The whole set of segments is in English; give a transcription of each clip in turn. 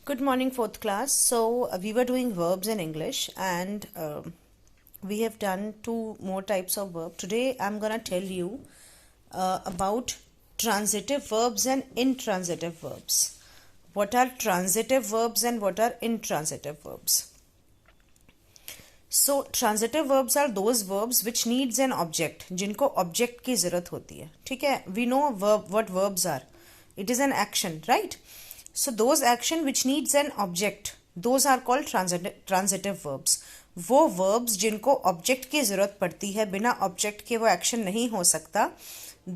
Good morning, fourth class. So we were doing verbs in English, and we have done two more types of verb. Today I'm gonna tell you about transitive verbs and intransitive verbs. What are transitive verbs and what are intransitive verbs? So transitive verbs are those verbs which needs an object, जिनको object की जरूरत होती है. ठीक है? We know what verbs are. It is an action, right? So those action which needs an object, those are called transitive verbs. वो verbs जिनको object की जरूरत पड़ती है, बिना object के वो action नहीं हो सकता,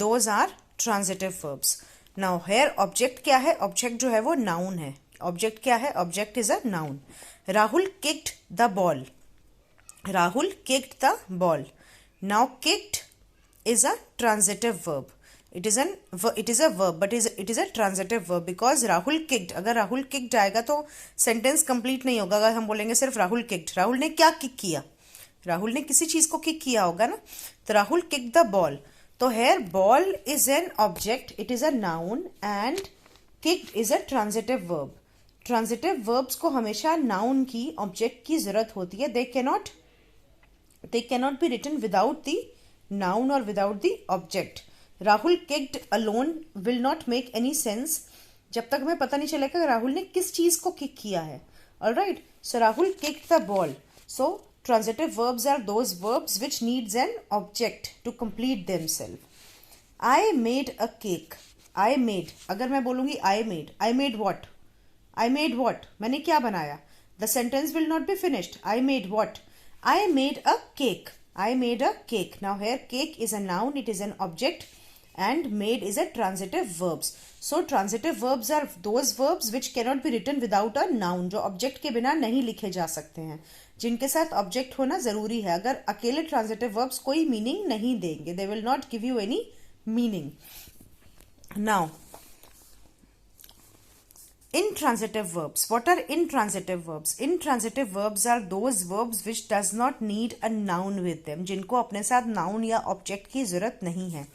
those are transitive verbs. Now here object क्या है? Object जो है वो noun है. Object क्या है? Object is a noun. Rahul kicked the ball. Rahul kicked the ball. Now kicked is a transitive verb. It is a verb, but it is a transitive verb because Rahul kicked. अगर Rahul kicked आएगा तो sentence complete नहीं होगा. अगर हम बोलेंगे सिर्फ Rahul kicked. Rahul ने क्या kick किया? राहुल ने किसी चीज को kick किया होगा ना. तो Rahul kicked the ball. तो here ball is an object. It is a noun and kicked is a transitive verb. Transitive verbs को हमेशा noun की object की जरूरत होती है. They cannot be written without the noun or without the object. Rahul kicked alone will not make any sense जब तक हमें पता नहीं चलेगा कि राहुल ने किस चीज को किक किया है. Alright, so Rahul kicked the ball. So transitive verbs are those verbs which needs an object to complete themselves. I made a cake. I made. अगर मैं बोलूंगी I made what? I made what? मैंने क्या बनाया? The sentence will not be finished. I made what? I made a cake. I made a cake. Now here cake is a noun. It is an object. And made is a transitive verbs. So transitive verbs are those verbs which cannot be written without a noun, जो object के बिना नहीं लिखे जा सकते हैं, जिनके साथ object होना जरूरी है. अगर अकेले transitive verbs कोई meaning नहीं देंगे, they will not give you any meaning. Now intransitive verbs. What are intransitive verbs? Intransitive verbs are those verbs which does not need a noun with them, जिनको अपने साथ noun या object की जरूरत नहीं है.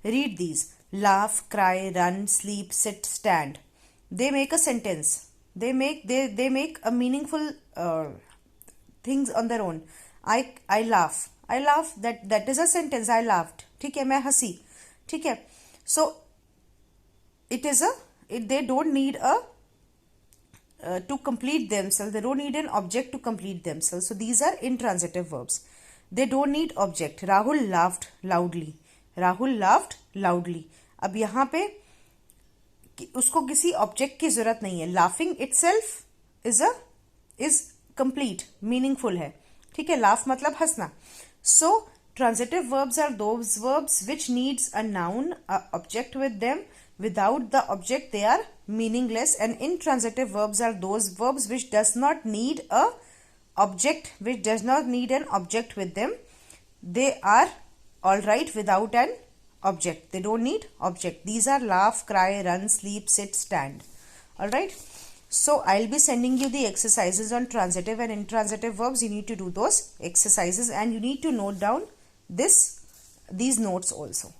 Read these. Laugh, cry, run, sleep, sit, stand. They make a sentence. They make a meaningful things on their own. I laugh. I laugh. That is a sentence. I laughed. ठीक है, मैं हंसी. ठीक है. So they don't need to complete themselves. They don't need an object to complete themselves. So these are intransitive verbs. They don't need object. Rahul laughed loudly. Rahul laughed loudly. अब यहाँ पे उसको किसी ऑब्जेक्ट की जरूरत नहीं है. Laughing itself is complete meaningful है. ठीक है, लाफ मतलब हंसना. So transitive verbs are those verbs which needs a noun object with them. Without the object they are meaningless. And intransitive verbs are those verbs which does not need a object, which does not need an object with them. They are all right without an object. They don't need object. These are laugh, cry, run, sleep, sit, stand. All right. So I'll be sending you the exercises on transitive and intransitive verbs. You need to do those exercises and you need to note down these notes also.